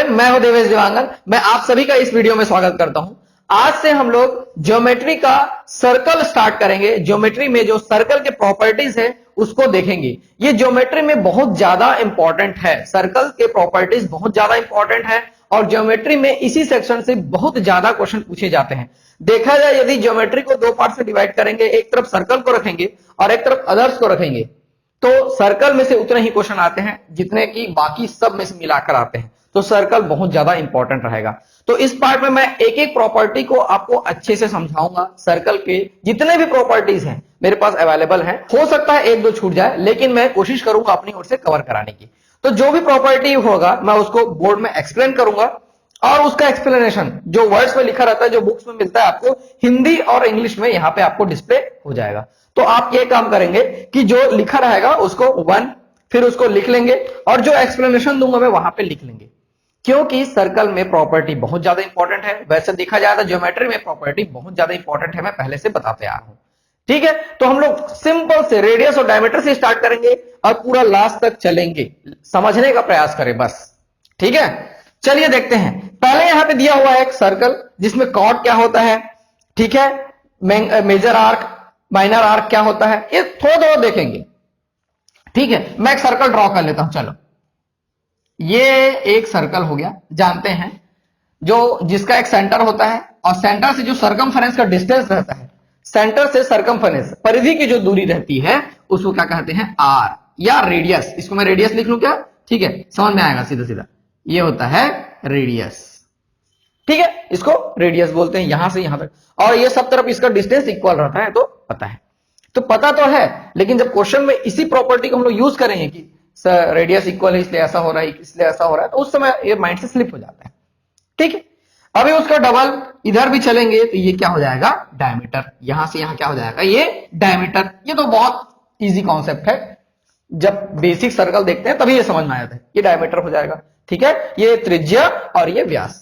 Student, मैं हूं देवेश देवांगन। मैं आप सभी का इस वीडियो में स्वागत करता हूं। आज से हम लोग ज्योमेट्री का सर्कल स्टार्ट करेंगे। ज्योमेट्री में जो सर्कल के प्रॉपर्टीज है उसको देखेंगे। ये ज्योमेट्री में बहुत ज्यादा इंपॉर्टेंट है, सर्कल के प्रॉपर्टीज बहुत ज्यादा इंपॉर्टेंट है और ज्योमेट्री में इसी सेक्शन से बहुत ज्यादा क्वेश्चन पूछे जाते हैं। देखा जाए यदि ज्योमेट्री को दो पार्ट से डिवाइड करेंगे, एक तरफ सर्कल को रखेंगे और एक तरफ अदर्स को रखेंगे, तो सर्कल में से उतने ही क्वेश्चन आते हैं जितने कि बाकी सब में से मिलाकर आते हैं। तो सर्कल बहुत ज्यादा इंपॉर्टेंट रहेगा। तो इस पार्ट में मैं एक एक प्रॉपर्टी को आपको अच्छे से समझाऊंगा। सर्कल के जितने भी प्रॉपर्टीज हैं मेरे पास अवेलेबल हैं। हो सकता है एक दो छूट जाए, लेकिन मैं कोशिश करूंगा अपनी ओर से कवर कराने की। तो जो भी प्रॉपर्टी होगा मैं उसको बोर्ड में एक्सप्लेन करूंगा और उसका एक्सप्लेनेशन जो वर्ड्स में लिखा रहता है, जो बुक्स में मिलता है, आपको हिंदी और इंग्लिश में यहां पे आपको डिस्प्ले हो जाएगा। तो आप ये काम करेंगे कि जो लिखा रहेगा उसको वन, फिर उसको लिख लेंगे और जो एक्सप्लेनेशन दूंगा मैं वहां पे लिख लेंगे, क्योंकि सर्कल में प्रॉपर्टी बहुत ज्यादा इंपॉर्टेंट है। वैसे देखा जाए तो ज्योमेट्री में प्रॉपर्टी बहुत ज्यादा इंपॉर्टेंट है, मैं पहले से बताते आ रहा हूं। ठीक है, तो हम लोग सिंपल से रेडियस और डायमीटर से स्टार्ट करेंगे और पूरा लास्ट तक चलेंगे। समझने का प्रयास करें बस। ठीक है, चलिए देखते हैं। पहले यहां पे दिया हुआ है एक सर्कल जिसमें कॉर्ड क्या होता है, ठीक है, मेजर आर्क, माइनर आर्क क्या होता है, ये थोड़ा थोड़ा देखेंगे। ठीक है, मैं एक सर्कल ड्रॉ कर लेता हूं। चलो, ये एक सर्कल हो गया, जानते हैं, जो जिसका एक सेंटर होता है और सेंटर से जो सर्कमफरेंस का डिस्टेंस रहता है, सेंटर से सर्कमफरेंस परिधि की जो दूरी रहती है उसको क्या कहते हैं, आर या रेडियस। इसको मैं रेडियस लिख लूं क्या? ठीक है, समझ में आएगा सीधा सीधा। ये होता है रेडियस। ठीक है, इसको रेडियस बोलते हैं यहां से यहां तक, और ये सब तरफ इसका डिस्टेंस इक्वल रहता है। तो पता है, तो पता तो है, लेकिन जब क्वेश्चन में इसी प्रॉपर्टी को हम लोग यूज करेंगे कि सर रेडियस इक्वल है इसलिए ऐसा हो रहा है, इसलिए ऐसा हो रहा है, तो उस समय ये माइंड से स्लिप हो जाता है। ठीक है, अभी उसका डबल इधर भी चलेंगे तो ये क्या हो जाएगा, डायमीटर। यहां से यहां क्या हो जाएगा, ये डायमीटर। ये तो बहुत इजी कॉन्सेप्ट है, जब बेसिक सर्कल देखते हैं तभी ये समझ में आता है। ये डायमीटर हो जाएगा। ठीक है, ये त्रिज्या और ये व्यास,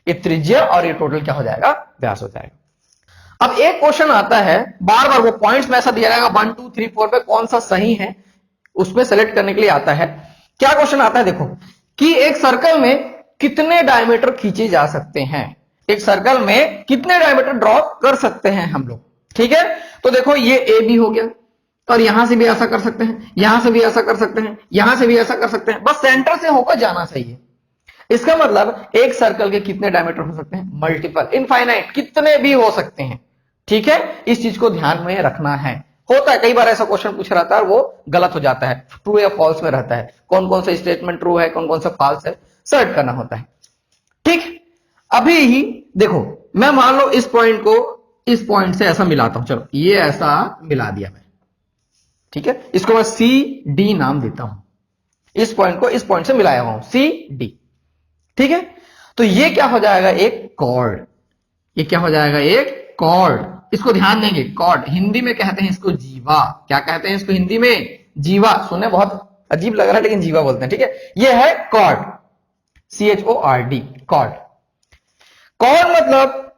ये त्रिज्या और ये टोटल क्या हो जाएगा, व्यास हो जाएगा। अब एक क्वेश्चन आता है, बार बार वो पॉइंट्स में ऐसा दिया जाएगा 1 2 3 4 पे कौन सा सही है उसमें सेलेक्ट करने के लिए आता है। क्या क्वेश्चन आता है, देखो कि एक सर्कल में कितने डायमीटर खींचे जा सकते हैं, एक सर्कल में कितने डायमीटर ड्रॉ कर सकते हैं हम लोग। ठीक है, तो देखो ये ए बी हो गया और यहां से भी ऐसा कर सकते हैं, यहां से भी ऐसा कर सकते हैं, यहां से भी ऐसा कर सकते हैं, बस सेंटर से होकर जाना चाहिए। इसका मतलब एक सर्कल के कितने डायमीटर हो सकते हैं, मल्टीपल, इनफाइनाइट, कितने भी हो सकते हैं। ठीक है, इस चीज को ध्यान में रखना है। होता है कई बार ऐसा क्वेश्चन पूछ रहता है और वो गलत हो जाता है, ट्रू या फॉल्स में रहता है, कौन कौन सा स्टेटमेंट ट्रू है, कौन कौन सा फॉल्स है, सर्च करना होता है। ठीक, अभी ही देखो, मैं मान लो इस पॉइंट को इस पॉइंट से ऐसा मिलाता हूं। चलो, ये ऐसा मिला दिया मैं। ठीक है, इसको मैं सी डी नाम देता हूं। इस पॉइंट को इस पॉइंट से मिलाया हुआ हूं, सी डी। ठीक है, तो ये क्या हो जाएगा, एक कॉर्ड। ये क्या हो जाएगा, एक कॉर्ड। इसको ध्यान देंगे, कॉर्ड हिंदी में कहते हैं इसको जीवा। क्या कहते हैं इसको हिंदी में, जीवा। सुनने बहुत अजीब लग रहा है लेकिन जीवा बोलते हैं। ठीक है, ये है कॉर्ड, CHORD, कॉर्ड। कॉर्ड मतलब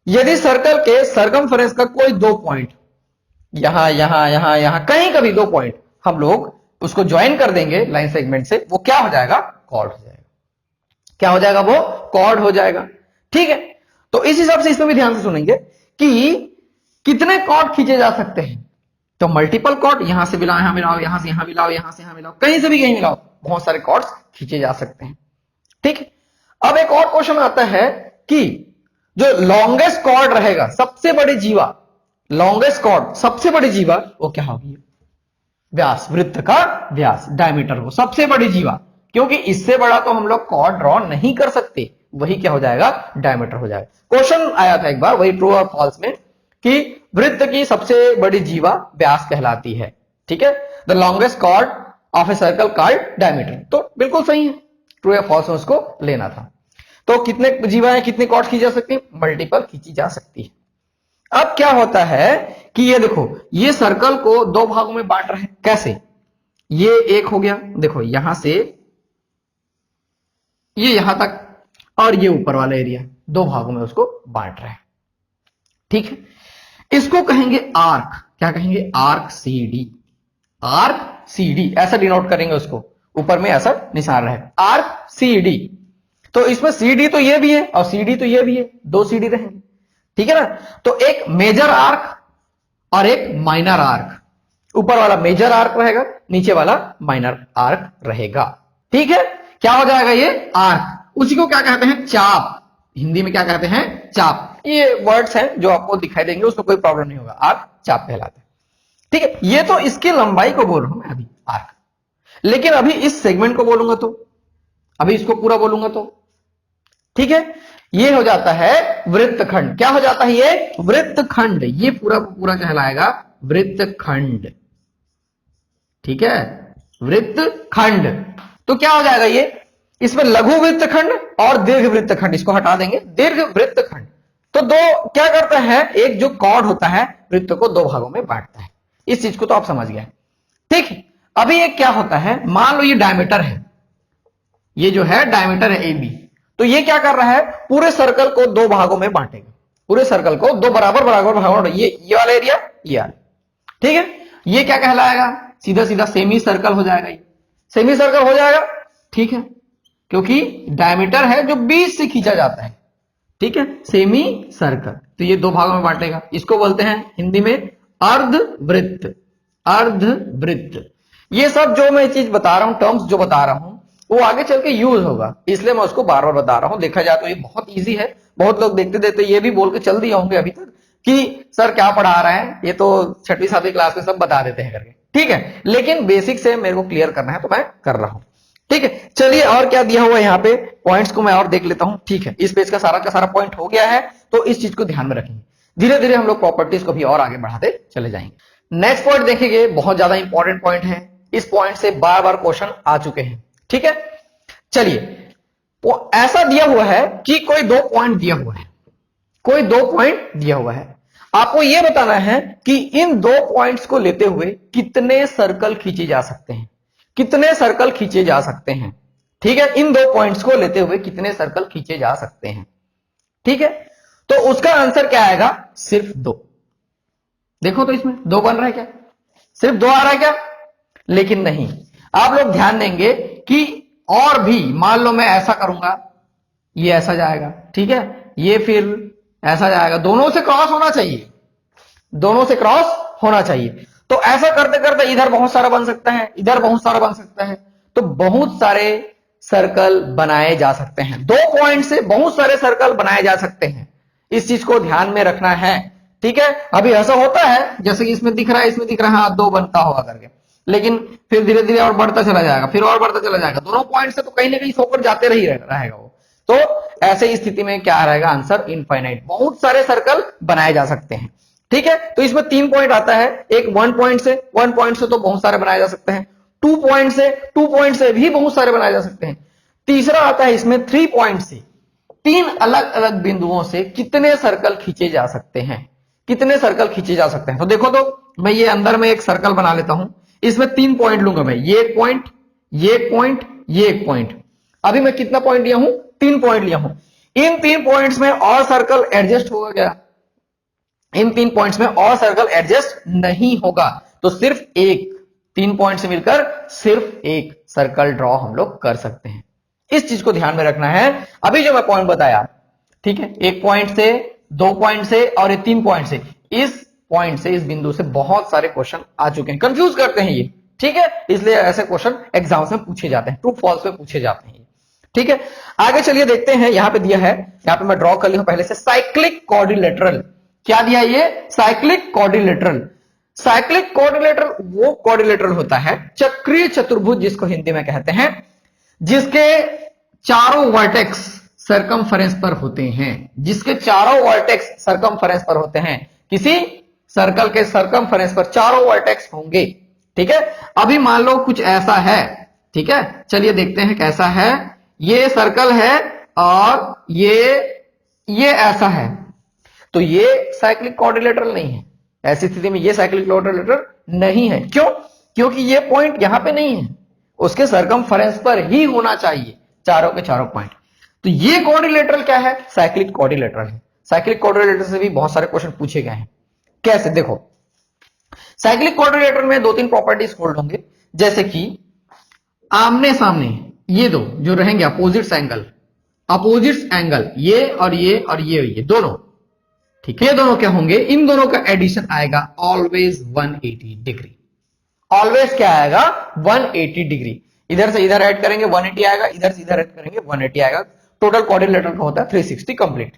यदि सर्कल के सर्कमफरेंस का कोई दो पॉइंट, यहां यहां यहां यहां कहीं कभी दो पॉइंट हम लोग उसको ज्वाइन कर देंगे लाइन सेगमेंट से, वो क्या हो जाएगा, कॉर्ड हो जाएगा। क्या हो जाएगा, वो कॉर्ड हो जाएगा। ठीक है, तो इस हिसाब से इसमें भी ध्यान से सुनेंगे कि कितने कॉर्ड खींचे जा सकते हैं। तो मल्टीपल कॉर्ड, यहां से मिलाओ, यहां मिलाओ, यहां से यहां मिलाओ, यहां से यहां मिलाओ, कहीं से भी कहीं मिलाओ, बहुत सारे कॉर्ड्स खींचे जा सकते हैं। ठीक है, अब एक और क्वेश्चन आता है कि जो लॉन्गेस्ट कॉर्ड रहेगा, सबसे बड़ी जीवा, लॉन्गेस्ट कॉर्ड, सबसे बड़ी जीवा, वो क्या होगी, व्यास, वृत्त का व्यास, डायमीटर हो सबसे बड़ी जीवा, क्योंकि इससे बड़ा तो हम लोग कॉर्ड ड्रॉ नहीं कर सकते, वही क्या हो जाएगा, डायमीटर हो जाएगा। क्वेश्चन आया था एक बार, वही ट्रू और फॉल्स में, कि वृत्त की सबसे बड़ी जीवा व्यास कहलाती है। ठीक है, the longest chord of a circle called diameter. तो बिल्कुल सही है, ट्रू या फॉल्स में उसको लेना था। तो कितने जीवाएं, कितने कॉर्ड खींची जा सकती है, मल्टीपल खींची जा सकती है। अब क्या होता है कि ये देखो, ये सर्कल को दो भागों में बांट रहे हैं। कैसे, ये एक हो गया, देखो यहां से ये यहां तक और ये ऊपर वाला एरिया, दो भागों में उसको बांट रहे हैं। ठीक है, इसको कहेंगे आर्क। क्या कहेंगे, आर्क CD, आर्क CD, ऐसा डिनोट करेंगे उसको, ऊपर में ऐसा निशान रहेगा, आर्क CD। तो इसमें CD तो ये भी है और CD तो ये भी है, दो CD रहेंगे, ठीक है ना। तो एक मेजर आर्क और एक माइनर आर्क, ऊपर वाला मेजर आर्क रहेगा, नीचे वाला माइनर आर्क रहेगा, ठीक है। क्या हो जाएगा ये आर्क, उसी को क्या कहते हैं चाप, हिंदी में क्या कहते हैं चाप। ये वर्ड्स हैं जो आपको दिखाई देंगे, उसको कोई प्रॉब्लम नहीं होगा, आर्क चाप कहलाता है, ठीक है। ये तो इसकी लंबाई को बोल रहा हूं मैं अभी आर्क, लेकिन अभी इस सेगमेंट को बोलूंगा तो, अभी इसको पूरा बोलूंगा तो, ठीक है। ये हो जाता है वृत्तखंड, क्या हो जाता है ये वृत्तखंड, ये पूरा पूरा कहलाएगा वृत्तखंड, ठीक है, वृत्तखंड। तो क्या हो जाएगा ये, इसमें लघु वृत्तखंड और दीर्घ वृत्तखंड, इसको हटा देंगे, दीर्घ वृत्तखंड। तो दो क्या करता है, एक जो कॉर्ड होता है वृत्त को दो भागों में बांटता है, इस चीज को तो आप समझ गए, ठीक है। अभी ये क्या होता है, मान लो ये डायमीटर है, ये जो है डायमीटर है AB, तो ये क्या कर रहा है, पूरे सर्कल को दो भागों में बांटेगा, पूरे सर्कल को दो बराबर बराबर भागों में, ये वाला एरिया, ये वाला, ठीक है। ये क्या कहलाएगा, सीधा सीधा सेमी सर्कल हो जाएगा, ये सेमी सर्कल हो जाएगा, ठीक है, क्योंकि डायमीटर है जो 20 से खींचा जाता है, ठीक है, सेमी सर्कल। तो ये दो भागों में बांटेगा, इसको बोलते हैं हिंदी में अर्धवृत्त, अर्धवृत्त। ये सब जो मैं चीज बता रहा हूं, टर्म्स जो बता रहा हूं, वो आगे चल के यूज होगा, इसलिए मैं उसको बार बार बता रहा हूं। देखा जाए तो ये बहुत इजी है, बहुत लोग देखते देखते ये भी बोल के चल दिए होंगे अभी तक कि सर क्या पढ़ा रहे हैं, ये तो 6वीं 7वीं क्लास में सब बता देते हैं करके, ठीक है। लेकिन बेसिक से मेरे को क्लियर करना है तो मैं कर रहा हूं, ठीक है। चलिए और क्या दिया हुआ है यहाँ पे, पॉइंट्स को मैं और देख लेता हूं, ठीक है। इस पेज का सारा पॉइंट हो गया है, तो इस चीज को ध्यान में रखेंगे, धीरे धीरे हम लोग प्रॉपर्टीज को भी और आगे बढ़ाते चले जाएंगे। नेक्स्ट पॉइंट देखेंगे, बहुत ज्यादा इंपॉर्टेंट पॉइंट है, इस पॉइंट से बार बार क्वेश्चन आ चुके हैं, ठीक है। चलिए, वो ऐसा दिया हुआ है कि कोई दो पॉइंट दिया हुआ है, कोई दो पॉइंट दिया हुआ है, आपको यह बताना है कि इन दो पॉइंट्स को लेते हुए कितने सर्कल खींचे जा सकते हैं, कितने सर्कल खींचे जा सकते हैं, ठीक है। इन दो पॉइंट्स को लेते हुए कितने सर्कल खींचे जा सकते हैं, ठीक है। तो उसका आंसर क्या आएगा, सिर्फ दो। देखो तो इसमें दो बन रहा है क्या, सिर्फ दो आ रहा है क्या, लेकिन नहीं, आप लोग ध्यान देंगे कि और भी, मान लो मैं ऐसा करूंगा, ये ऐसा जाएगा, ठीक है, ये फिर ऐसा जाएगा, दोनों से क्रॉस होना चाहिए, दोनों से क्रॉस होना चाहिए। तो ऐसा करते करते इधर बहुत सारा बन सकता है, इधर बहुत सारा बन सकता है, तो बहुत सारे सर्कल बनाए जा सकते हैं, दो पॉइंट से बहुत सारे सर्कल बनाए जा सकते हैं, इस चीज को ध्यान में रखना है, ठीक है। अभी ऐसा होता है जैसे कि इसमें दिख रहा है, इसमें दिख रहा है, दो बनता होगा करके, लेकिन फिर धीरे धीरे और बढ़ता चला जाएगा, फिर और बढ़ता चला जाएगा, दोनों पॉइंट से तो कहीं ना कहीं होकर जाते रही रहेगा वो। तो ऐसे स्थिति में क्या रहेगा आंसर, इनफाइनाइट, बहुत सारे सर्कल बनाए जा सकते हैं, ठीक है। तो इसमें 3 पॉइंट आता है, एक 1 पॉइंट से, 1 पॉइंट से तो बहुत सारे बनाए जा सकते हैं, 2 पॉइंट से, 2 पॉइंट से भी बहुत सारे बनाए जा सकते हैं, तीसरा आता है इसमें 3 पॉइंट से, 3 अलग अलग बिंदुओं से कितने सर्कल खींचे जा सकते हैं, कितने सर्कल खींचे जा सकते हैं। तो देखो तो मैं ये अंदर में एक सर्कल बना लेता हूं, इसमें 3 पॉइंट लूंगा मैं, ये एक पॉइंट, ये एक पॉइंट, ये एक पॉइंट। अभी मैं कितना पॉइंट लिया हूं, 3 पॉइंट लिया हूं। इन 3 पॉइंट्स में और सर्कल एडजस्ट होगा क्या, इन 3 पॉइंट्स में और सर्कल एडजस्ट नहीं होगा, तो सिर्फ एक, 3 पॉइंट से मिलकर सिर्फ एक सर्कल ड्रॉ हम लोग कर सकते हैं, इस चीज को ध्यान में रखना है। अभी जो मैं पॉइंट बताया, ठीक है, 1 पॉइंट से, 2 पॉइंट से और ये 3 पॉइंट से, इस पॉइंट से, इस बिंदु से बहुत सारे क्वेश्चन आ चुके हैं, कंफ्यूज करते हैं ये, ठीक है, इसलिए ऐसे क्वेश्चन एग्जाम्स में पूछे जाते हैं, ट्रू फॉल्स में पूछे जाते हैं, ठीक है। आगे चलिए देखते हैं, यहां पे दिया है, यहां पे मैं ड्रॉ कर लिया हूं पहले से, साइक्लिक क्वाड्रिलेटरल। क्या दिया ये, साइक्लिक क्वाड्रिलेटरल। साइक्लिक क्वाड्रिलेटरल वो क्वाड्रिलेटरल होता है, चक्रीय चतुर्भुज जिसको हिंदी में कहते हैं, जिसके चारों वर्टेक्स सरकमफेरेंस पर होते हैं, जिसके चारों वर्टेक्स सरकमफेरेंस पर होते हैं, किसी सर्कल के सरकमफेरेंस पर चारों वर्टेक्स होंगे, ठीक है। अभी मान लो कुछ ऐसा है, ठीक है, चलिए देखते हैं कैसा है, ये सर्कल है और ये ऐसा है, तो ये साइक्लिक क्वाड्रिलेटरल नहीं है, ऐसी स्थिति में ये साइक्लिक क्वाड्रिलेटरल नहीं है, क्यों, क्योंकि ये पॉइंट यहां पे नहीं है, उसके सरकमफेरेंस पर ही होना चाहिए चारों के चारों पॉइंट। तो ये क्वाड्रिलेटरल क्या है, साइक्लिक क्वाड्रिलेटरल है। साइक्लिक क्वाड्रिलेटरल से भी बहुत सारे क्वेश्चन पूछे गए हैं, कैसे, देखो साइक्लिक क्वाड्रिलेटरल में 2-3 प्रॉपर्टीज होल्ड होंगे, जैसे कि आमने सामने ये दो जो रहेंगे अपोजिट एंगल, अपोजिट एंगल, ये और ये और ये दोनों, ठीक है, ये दोनों क्या होंगे, इन दोनों का एडिशन आएगा ऑलवेज 180 डिग्री। ऑलवेज क्या आएगा, 180 डिग्री। इधर से इधर ऐड करेंगे 180 आएगा, इधर से इधर ऐड करेंगे 180 आएगा। टोटल क्वाड्रिलेटरल का होता है 360 कंप्लीट।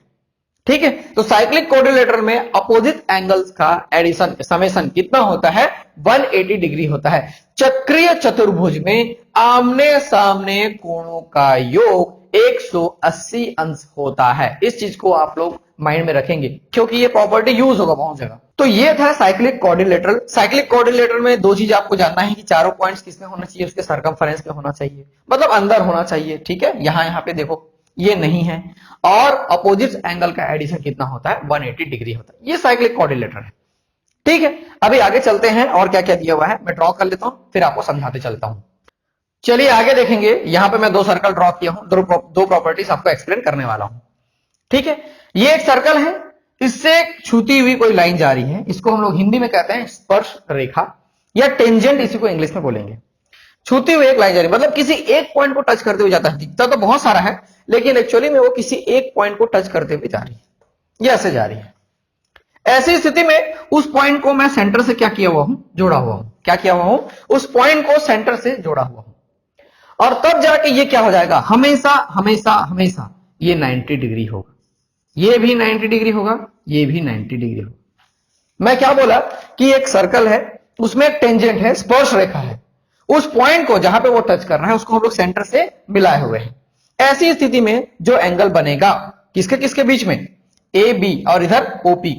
ठीक है, तो साइक्लिक क्वाड्रिलेटरल में अपोजिट एंगल्स का एडिशन समेशन कितना होता है, 180 डिग्री होता है। चक्रीय चतुर्भुज में आमने सामने कोणों का योग 180 अंश होता है। इस चीज को आप लोग माइंड में रखेंगे क्योंकि ये प्रॉपर्टी यूज होगा बहुत जगह। तो ये था साइक्लिक क्वाड्रिलेटरल। साइक्लिक क्वाड्रिलेटरल में दो चीज आपको जानना है कि चारों पॉइंट्स किसमें होना चाहिए, उसके सर्कमफरेंस में होना चाहिए, मतलब अंदर होना चाहिए। ठीक है, यहां पे देखो ये नहीं है, और अपोजिट एंगल का एडिशन कितना होता है, 180 डिग्री होता है। ये साइक्लिक क्वाड्रिलेटरल है। ठीक है, अभी आगे चलते हैं और क्या क्या दिया हुआ है मैं ड्रॉ कर लेता हूं, फिर आपको समझाते चलता हूं। चलिए आगे देखेंगे, यहां पे मैं दो सर्कल ड्रॉ किया हूं, दो प्रॉपर्टीज आपको एक्सप्लेन करने वाला हूं। ठीक है, ये एक सर्कल है, इससे छूती हुई कोई लाइन जा रही है, इसको हम लोग हिंदी में कहते हैं स्पर्श रेखा या टेंजेंट, इसी को इंग्लिश में बोलेंगे। छूती हुई एक लाइन जा रही है मतलब किसी एक पॉइंट को टच करते हुए जाता है। दिखता तो बहुत सारा है लेकिन एक्चुअली में वो किसी एक पॉइंट को टच करते हुए जा रही है, ये ऐसे जा रही है। ऐसी स्थिति में उस पॉइंट को मैं सेंटर से क्या किया हुआ हूं, जोड़ा हुआ हूं। क्या किया हुआ हूं, उस पॉइंट को सेंटर से जोड़ा हुआ हूं, और तब जाके ये क्या हो जाएगा, हमेशा हमेशा हमेशा ये 90 डिग्री होगा, ये भी 90 डिग्री होगा, ये भी 90 डिग्री होगा। मैं क्या बोला कि एक सर्कल है, उसमें एक टेंजेंट है, स्पर्श रेखा है, उस पॉइंट को जहां पे वो टच कर रहा है उसको हम लोग सेंटर से मिलाए हुए हैं। ऐसी स्थिति में जो एंगल बनेगा किसके किसके बीच में, ए बी और इधर ओपी,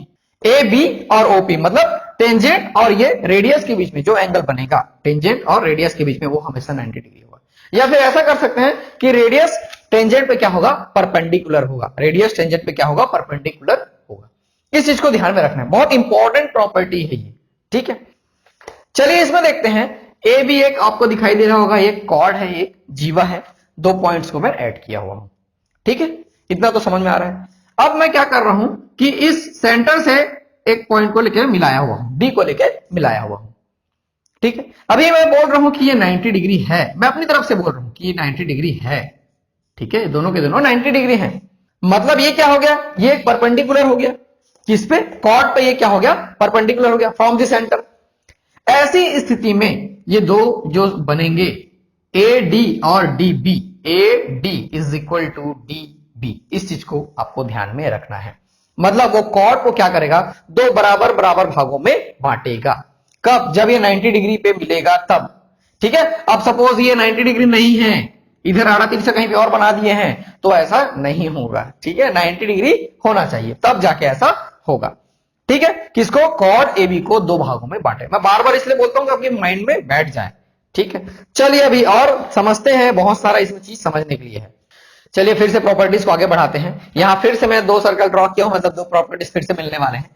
ए बी और ओपी मतलब टेंजेंट और ये रेडियस के बीच में जो एंगल बनेगा, टेंजेंट और रेडियस के बीच में, वो हमेशा 90 डिग्री होगा। या फिर ऐसा कर सकते हैं कि रेडियस टेंजेंट पे क्या होगा, परपेंडिकुलर होगा। रेडियस टेंजेंट पे क्या होगा, परपेंडिकुलर होगा। इस चीज को ध्यान में रखना है, बहुत इंपॉर्टेंट प्रॉपर्टी है ये। ठीक है, चलिए इसमें देखते हैं। ए बी एक आपको दिखाई दे रहा होगा, एक कॉर्ड है, एक जीवा है, दो पॉइंट्स को मैं ऐड किया हुआ हूं। ठीक है, इतना तो समझ में आ रहा है। अब मैं क्या कर रहा हूं कि इस सेंटर से एक पॉइंट को लेकर मिलाया हुआ हूं, बी को लेकर मिलाया हुआ हूं। ठीक है, अभी मैं बोल रहा हूं कि ये 90 डिग्री है, मैं अपनी तरफ से बोल रहा हूं कि ये 90 डिग्री है। ठीक है, दोनों के दोनों 90 डिग्री हैं। मतलब ये क्या हो गया, ये एक परपेंडिकुलर हो गया, किस पे, कॉर्ड पे। ये क्या हो गया, परपेंडिकुलर हो गया फ्रॉम द सेंटर। ऐसी स्थिति में ये दो जो बनेंगे ए डी और D B, A D is equal to D B, इस चीज को आपको ध्यान में रखना है। मतलब वो कॉर्ड को क्या करेगा, दो बराबर बराबर भागों में बांटेगा। कब, जब ये 90 डिग्री पे मिलेगा तब। ठीक है, अब सपोज ये 90 डिग्री नहीं है, इधर आड़ा तिरछा कहीं पे और बना दिए हैं, तो ऐसा नहीं होगा। ठीक है, 90 डिग्री होना चाहिए तब जाके ऐसा होगा। ठीक है, किसको, कॉर्ड एबी को दो भागों में बांटे। मैं बार बार इसलिए बोलता हूं कि आपके माइंड में बैठ जाए। ठीक है, चलिए अभी और समझते हैं, बहुत सारा इसमें चीज समझने के लिए है। चलिए फिर से प्रॉपर्टीज को आगे बढ़ाते हैं। यहां फिर से मैं दो सर्कल ड्रॉ किया हूं, मतलब दो प्रॉपर्टीज फिर से मिलने वाले हैं।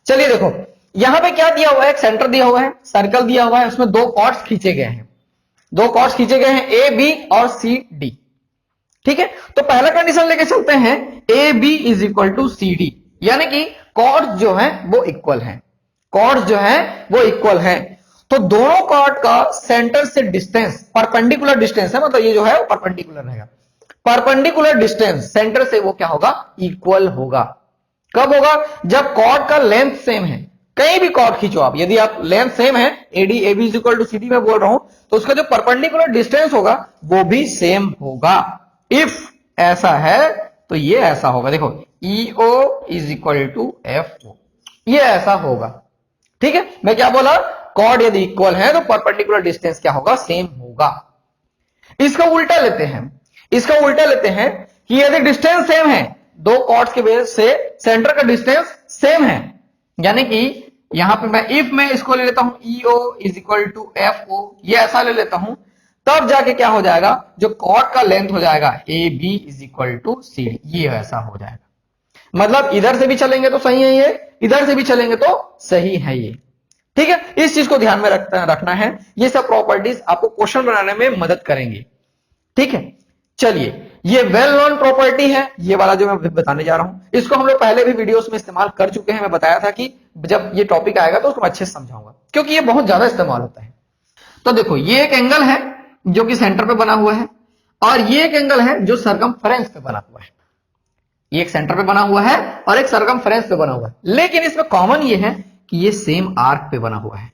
चलिए देखो, यहां पे क्या दिया हुआ है, एक सेंटर दिया हुआ है, सर्कल दिया हुआ है, उसमें दो कॉर्ड्स खींचे गए हैं, दो कॉर्ड्स खींचे गए हैं, ए बी और सी डी। ठीक है, तो पहला कंडीशन लेके चलते हैं, A B is equal to C D, यानी कि कॉर्ड जो है वो इक्वल है, कॉर्ड जो है वो इक्वल है। तो दोनों कॉर्ड का सेंटर से डिस्टेंस परपेंडिकुलर डिस्टेंस है, मतलब ये जो है वो परपेंडिकुलर रहेगा। परपेंडिकुलर डिस्टेंस सेंटर से वो क्या होगा, इक्वल होगा। कब होगा, जब कॉर्ड का लेंथ सेम है। कहीं भी कॉर्ड खींचो आप, यदि आप लेंथ सेम है, AD AB is equal to C D में बोल रहा हूं, तो उसका जो परपेंडिकुलर डिस्टेंस होगा वो भी सेम होगा। इफ ऐसा है तो ये ऐसा होगा, देखो EO is equal to FO, ये ऐसा होगा। ठीक है, मैं क्या बोला, कॉर्ड यदि इक्वल है तो परपेंडिकुलर डिस्टेंस क्या होगा, सेम होगा। इसका उल्टा लेते हैं, इसका उल्टा लेते हैं कि यदि डिस्टेंस सेम है, दो कॉर्ड्स के बेस से सेंटर का डिस्टेंस सेम है, यानी कि यहां पे मैं इफ में इसको ले लेता हूं EO is equal to FO, ये ऐसा ले लेता हूं, तब जाके क्या हो जाएगा, जो कॉर्ड का लेंथ हो जाएगा AB is equal to C D, ये ऐसा हो जाएगा। मतलब इधर से भी चलेंगे तो सही है ये, इधर से भी चलेंगे तो सही है ये। ठीक है, इस चीज को ध्यान में रखना है। ये सब प्रॉपर्टीज आपको क्वेश्चन बनाने में मदद करेंगे। ठीक है, चलिए ये वेल नोन प्रॉपर्टी है, ये वाला जो मैं बताने जा रहा हूं, इसको हम लोग पहले भी वीडियोस में इस्तेमाल कर चुके हैं। मैं बताया था कि जब ये टॉपिक आएगा तो उसको अच्छे से समझाऊंगा, क्योंकि ये बहुत ज्यादा इस्तेमाल होता है। तो देखो, ये एक एंगल है जो कि सेंटर पे बना हुआ है, और ये एक एंगल है जो सरकमफेरेंस पे बना हुआ है। ये एक सेंटर पे बना हुआ है और एक सरकमफेरेंस पे बना हुआ है, लेकिन इसमें कॉमन ये है कि ये सेम आर्क पे बना हुआ है,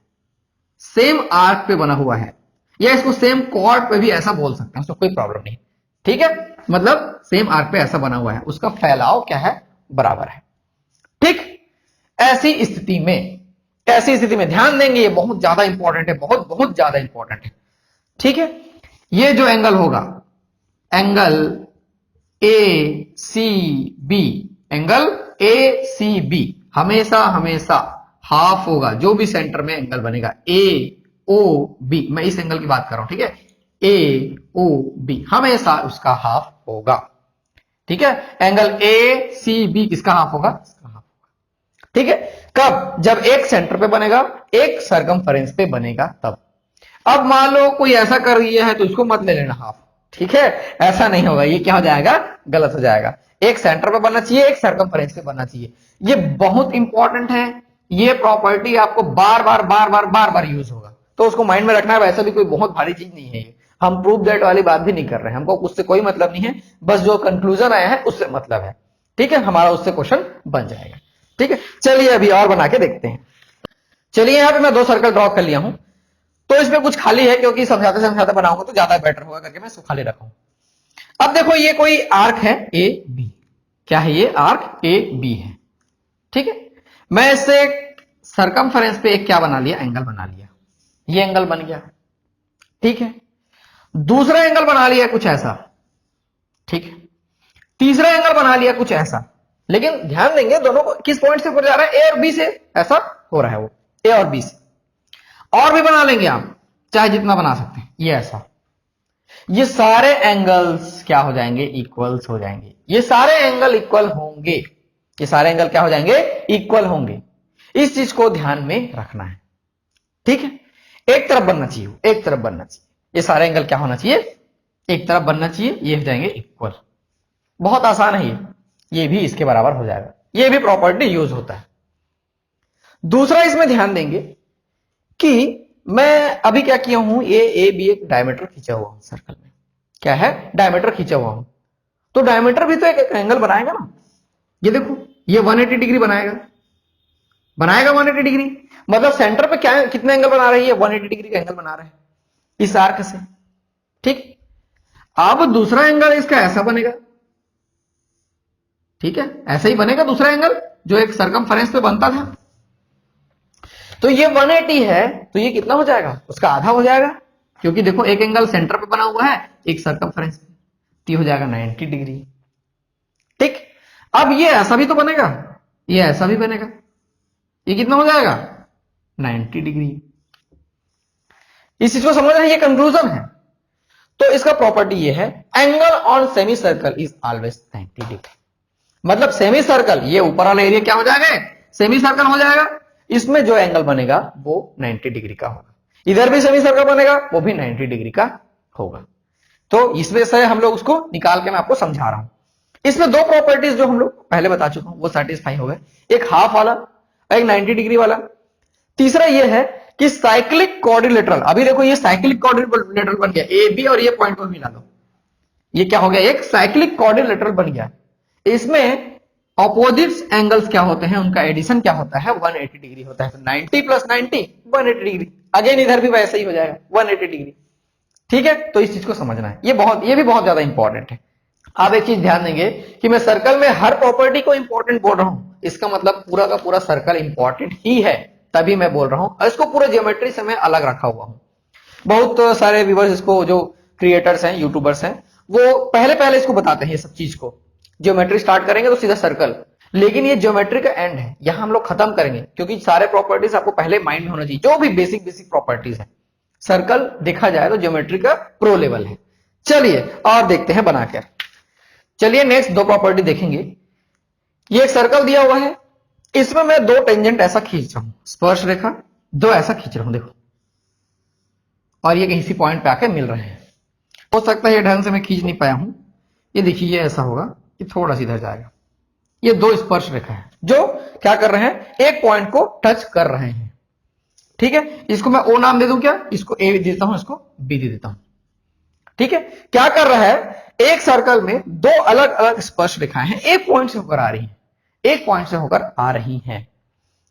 सेम आर्क पे बना हुआ है, या इसको सेम कॉर्ड पे भी ऐसा बोल सकते हैं, उसको कोई प्रॉब्लम नहीं। ठीक है, मतलब सेम आर्क पे ऐसा बना हुआ है, उसका फैलाव क्या है, बराबर है। ठीक, ऐसी स्थिति में ध्यान देंगे, ये बहुत ज्यादा इंपॉर्टेंट है, बहुत बहुत ज्यादा इंपॉर्टेंट है। ठीक है, ये जो एंगल होगा, angle A C B, angle A C B हमेशा हमेशा हाफ होगा। जो भी सेंटर में एंगल बनेगा ए ओ बी, मैं इस एंगल की बात कर रहा हूं, ठीक है, ए ओ बी हमेशा उसका हाफ होगा। ठीक है, एंगल ए सी बी किसका हाफ होगा, इसका हाफ होगा। ठीक है, कब, जब एक सेंटर पे बनेगा, एक सरकमफेरेंस पे बनेगा तब। अब मान लो कोई ऐसा कर दिया है तो इसको मत ले लेना हाफ। ठीक है, ऐसा नहीं होगा, ये क्या हो जाएगा, गलत हो जाएगा। एक सेंटर पे बनना चाहिए, एक सरकमफेरेंस पे बनना चाहिए। ये बहुत इंपॉर्टेंट है, ये प्रॉपर्टी आपको बार बार यूज होगा, तो उसको माइंड में रखना है। वैसा भी कोई बहुत भारी चीज नहीं है ये, हम प्रूव दैट वाली बात भी नहीं कर रहे हैं, हमको उससे कोई मतलब नहीं है, बस जो कंक्लूजन आया है उससे मतलब है। ठीक है, हमारा उससे क्वेश्चन बन जाएगा। ठीक है, चलिए अभी और बना के देखते हैं। चलिए यहां पे मैं 2 सर्कल ड्रॉ कर लिया हूं, तो इसमें कुछ खाली है, क्योंकि समझाते समझाते बनाऊंगा तो ज्यादा बेटर होगा करके मैं इसको खाली रखा हूं। अब देखो ये कोई आर्क है ए बी, क्या है ये, आर्क ए बी है। ठीक है, मैं इससे सरकमफेरेंस पे एक क्या बना लिया, एंगल बना लिया, ये एंगल बन गया। ठीक है, दूसरा एंगल बना लिया कुछ ऐसा। ठीक है, तीसरा एंगल बना लिया कुछ ऐसा, लेकिन ध्यान देंगे दोनों को किस पॉइंट से ऊपर जा रहा है, ए और बी से ऐसा हो रहा है, वो ए और बी से। और भी बना लेंगे आप, चाहे जितना बना सकते हैं, ये ऐसा। ये सारे एंगल्स क्या हो जाएंगे, इक्वल्स हो जाएंगे। ये सारे एंगल इक्वल होंगे, ये सारे एंगल क्या हो जाएंगे, इक्वल होंगे। इस चीज को ध्यान में रखना है। ठीक है, एक तरफ बनना चाहिए, एक तरफ बनना चाहिए, ये सारे एंगल क्या होना चाहिए, एक तरफ बनना चाहिए, ये हो जाएंगे इक्वल। बहुत आसान है ये भी इसके बराबर हो जाएगा, ये भी प्रॉपर्टी यूज होता है। दूसरा इसमें ध्यान देंगे कि मैं अभी क्या किया हूं, ये ए बी एक डायमीटर खींचा हुआ हूं सर्कल में, क्या है, डायमीटर खींचा हुआ हूं, तो डायमीटर भी तो एक एंगल बनाएगा ना। ये देखो, ये 180 डिग्री बनाएगा, 180 डिग्री, मतलब सेंटर पे क्या कितने एंगल बना रही है, 180 डिग्री का एंगल बना रहे हैं इस आर्क से। ठीक, अब दूसरा एंगल इसका ऐसा बनेगा। ठीक है, ऐसा ही बनेगा दूसरा एंगल जो एक सरकमफेरेंस पे बनता था। तो ये 180 है, तो ये कितना हो जाएगा, उसका आधा हो जाएगा, क्योंकि देखो एक एंगल सेंटर पे बना हुआ है, एक सरकमफेरेंस पे, तो ये हो जाएगा 90 डिग्री। ठीक, अब ये ऐसा भी तो बनेगा, ये ऐसा भी बनेगा, ये कितना हो जाएगा, 90 डिग्री। इस चीज को समझना है, ये कंक्लूजन है। तो इसका प्रॉपर्टी ये है, angle on semi circle is always 90 degree. मतलब सेमी सर्कल, ये ऊपर वाला एरिया क्या हो जाएगा, सेमी सर्कल हो जाएगा, इसमें जो एंगल बनेगा वो 90 डिग्री का होगा। इधर भी सेमी सर्कल बनेगा, वो भी 90 डिग्री का होगा। तो इसमें से हम लोग उसको निकाल के मैं आपको समझा रहा हूं। इसमें 2 प्रॉपर्टीज जो हम लोग पहले बता चुका हूं वो सेटिस्फाई हो गए, एक हाफ वाला, एक 90 डिग्री वाला। तीसरा ये है कि साइक्लिक क्वाड्रिलेटरल, अभी देखो ये साइक्लिक क्वाड्रिलेटरल बन गया, ए बी और ये पॉइंट को मिला लो, ये क्या हो गया, एक साइक्लिक क्वाड्रिलेटरल बन गया। इसमें ऑपोजिट एंगल्स क्या होते हैं, उनका एडिशन क्या होता है, 180 डिग्री होता है। तो 90 प्लस 90 180 डिग्री, अगेन इधर भी वैसे ही हो जाएगा 180 डिग्री। ठीक है, तो इस चीज को समझना है, ये भी बहुत ज्यादा इंपॉर्टेंट है। आप एक चीज ध्यान देंगे कि मैं सर्कल में हर प्रॉपर्टी को इंपॉर्टेंट बोल रहा हूं, इसका मतलब पूरा का पूरा सर्कल इंपॉर्टेंट ही है, तभी मैं बोल रहा हूं, और इसको पूरा ज्योमेट्री से मैं अलग रखा हुआ हूं। बहुत सारे व्यूअर्स इसको, जो क्रिएटर्स हैं, यूट्यूबर्स हैं, वो पहले इसको बताते हैं, ये सब चीज को ज्योमेट्री स्टार्ट करेंगे तो सीधा सर्कल, लेकिन ये ज्योमेट्री का एंड है, यहां हम लोग खत्म करेंगे, क्योंकि सारे प्रॉपर्टीज आपको पहले माइंड में होना चाहिए, जो भी बेसिक प्रॉपर्टीज है। सर्कल देखा जाए तो ज्योमेट्री का प्रो लेवल है। चलिए और देखते हैं बनाकर। चलिए नेक्स्ट 2 प्रॉपर्टी देखेंगे। ये एक सर्कल दिया हुआ है, इसमें मैं 2 टेंजेंट ऐसा खींच रहा हूं, स्पर्श रेखा 2 ऐसा खींच रहा हूं, देखो, और ये किसी पॉइंट पे आके मिल रहे हैं। हो सकता है ये ढंग से मैं खींच नहीं पाया हूं, ये देखिए ये ऐसा होगा, ये थोड़ा सा इधर जाएगा। ये 2 स्पर्श रेखा है जो क्या कर रहे हैं, एक पॉइंट को टच कर रहे हैं। ठीक है, इसको मैं ओ नाम दे दूं क्या, इसको ए दे देता हूं, इसको बी दे देता हूं। ठीक है, क्या कर रहा है, एक सर्कल में दो अलग अलग स्पर्श रेखाएं हैं, एक पॉइंट से होकर आ रही हैं, एक पॉइंट से होकर आ रही हैं।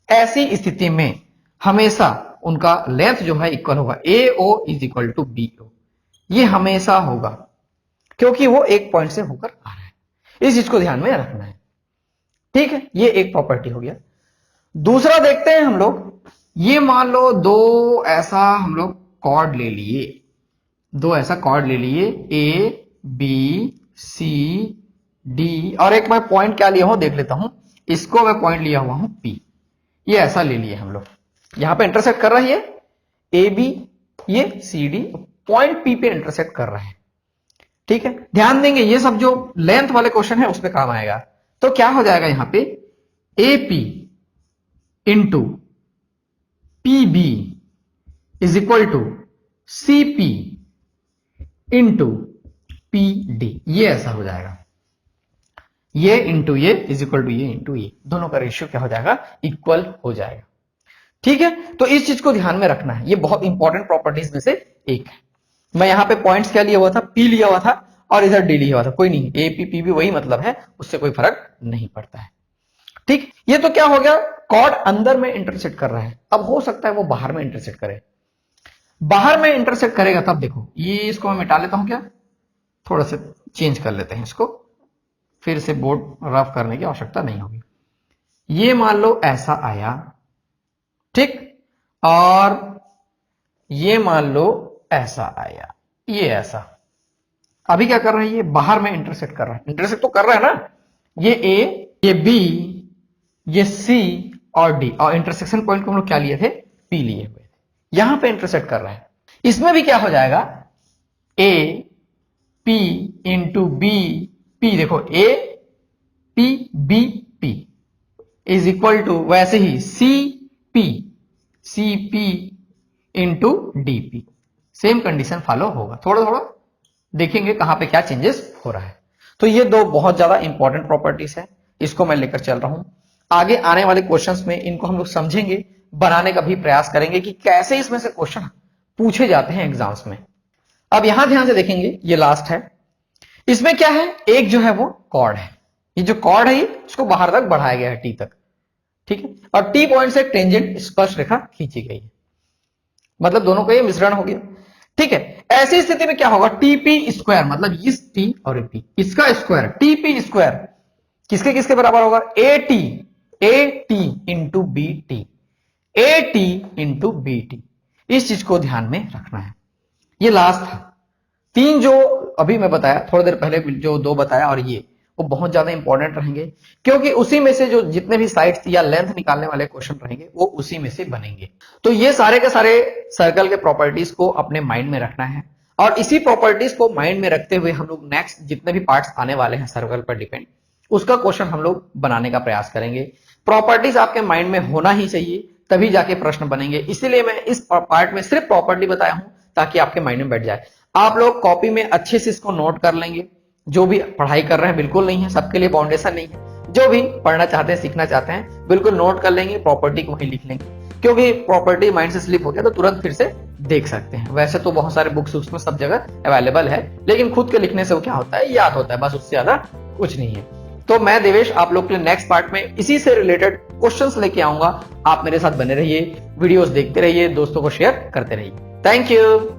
ऐसी स्थिति में हमेशा उनका लेंथ जो है इक्वल होगा, AO is equal to BO, ये हमेशा होगा क्योंकि वो एक पॉइंट से होकर आ रहा है। इस चीज को ध्यान में रखना है, ठीक है, ये एक प्रॉपर्टी हो गया। दूसरा देखते हैं हम लोग, ये मान लो दो ऐसा हम लोग कॉर्ड ले लिए, दो ऐसा कॉर्ड ले लिए A B C D, और एक मैं पॉइंट क्या लिया हूं देख लेता हूं, इसको मैं पॉइंट लिया हुआ हूं P, ये ऐसा ले लिए हम लोग, यहां पे इंटरसेक्ट कर रहा है ये AB, ये CD पॉइंट P पे इंटरसेक्ट कर रहा है, ठीक है। ध्यान देंगे ये सब जो लेंथ वाले क्वेश्चन है उस पर काम आएगा। तो क्या हो जाएगा यहां पे, AP into PB is equal to CP into PD, ये ऐसा हो जाएगा, ये इंटू ये इज इक्वल टू ये इंटू ये, दोनों का रेशियो क्या हो जाएगा, इक्वल हो जाएगा, ठीक है। तो इस चीज को ध्यान में रखना है, ये बहुत इंपॉर्टेंट प्रॉपर्टीज में से एक है। मैं यहां पे पॉइंट्स क्या लिया हुआ था, P लिया हुआ था और इधर D लिया हुआ था, कोई नहीं, AP PB वही मतलब है, उससे कोई फर्क नहीं पड़ता है, ठीक। ये तो क्या हो गया, कॉर्ड अंदर में इंटरसेक्ट कर रहा है, अब हो सकता है वो बाहर में इंटरसेक्ट करे, बाहर में इंटरसेक्ट करेगा तब देखो, ये इसको मैं मिटा लेता हूं, क्या थोड़ा सा चेंज कर लेते हैं इसको, फिर से बोर्ड रफ करने की आवश्यकता नहीं होगी। ये मान लो ऐसा आया, ठीक, और ये मान लो ऐसा आया, ये ऐसा, अभी क्या कर रहा है, ये बाहर में इंटरसेक्ट कर रहा है, इंटरसेक्ट तो कर रहा है ना, ये A, ये B, ये C और D, और इंटरसेक्शन पॉइंट को हम लोग क्या लिए थे, P लिए हुए थे, यहां पे इंटरसेक्ट कर रहा है। इसमें भी क्या हो जाएगा, A P into B P, देखो A P B P is equal to वैसे ही C P into DP, same condition follow होगा, थोड़ा थोड़ा देखेंगे कहां पे क्या चेंजेस हो रहा है। तो ये दो बहुत ज्यादा इंपॉर्टेंट प्रॉपर्टीज है, इसको मैं लेकर चल रहा हूं, आगे आने वाले क्वेश्चंस में इनको हम लोग समझेंगे, बनाने का भी प्रयास करेंगे कि कैसे इसमें से क्वेश्चन पूछे जाते हैं एग्जाम्स में। अब यहां ध्यान से देखेंगे, ये लास्ट है, इसमें क्या है, एक जो है वो कॉर्ड है, ये जो कॉर्ड है ये इसको बाहर तक बढ़ाया गया है T तक, ठीक है, और T पॉइंट से टेंजेंट स्पर्श रेखा खींची गई है, मतलब दोनों का ये मिश्रण हो गया, ठीक है। ऐसी स्थिति में क्या होगा, TP स्क्वायर, मतलब इस T और P इसका स्क्वायर, TP स्क्वायर किसके किसके बराबर होगा, AT into BT, AT into BT, इस चीज को ध्यान में रखना है। ये लास्ट था, तीन जो अभी मैं बताया थोड़ी देर पहले, जो दो बताया और ये, वो बहुत ज्यादा इंपॉर्टेंट रहेंगे, क्योंकि उसी में से जो जितने भी साइड्स या लेंथ निकालने वाले क्वेश्चन रहेंगे वो उसी में से बनेंगे। तो ये सारे के सारे सर्कल के प्रॉपर्टीज को अपने माइंड में रखना है, और इसी प्रॉपर्टीज को माइंड में रखते हुए हम लोग नेक्स्ट जितने भी पार्ट्स आने वाले हैं सर्कल पर डिपेंड, उसका क्वेश्चन हम लोग बनाने का प्रयास करेंगे। प्रॉपर्टीज आपके माइंड में होना ही चाहिए, तभी जाके प्रश्न बनेंगे, इसीलिए मैं इस पार्ट में सिर्फ प्रॉपर्टी बताया हूं ताकि आपके माइंड में बैठ जाए। आप लोग कॉपी में अच्छे से इसको नोट कर लेंगे, जो भी पढ़ाई कर रहे हैं, बिल्कुल नहीं है सबके लिए फाउंडेशन नहीं है, जो भी पढ़ना चाहते हैं सीखना चाहते हैं बिल्कुल नोट कर लेंगे, प्रॉपर्टी को वहीं लिख लेंगे, क्योंकि प्रॉपर्टी माइंड से स्लिप हो गया तो तुरंत फिर से देख सकते हैं। वैसे तो बहुत सारे बुक्स उसमें सब जगह अवेलेबल है, लेकिन खुद के लिखने से वो क्या होता है, याद होता है, बस उससे ज्यादा कुछ नहीं है। तो मैं देवेश आप लोग के लिए नेक्स्ट पार्ट में इसी से रिलेटेड क्वेश्चंस लेके आऊंगा, आप मेरे साथ बने रहिए, वीडियोस देखते रहिए, दोस्तों को शेयर करते रहिए। Thank you.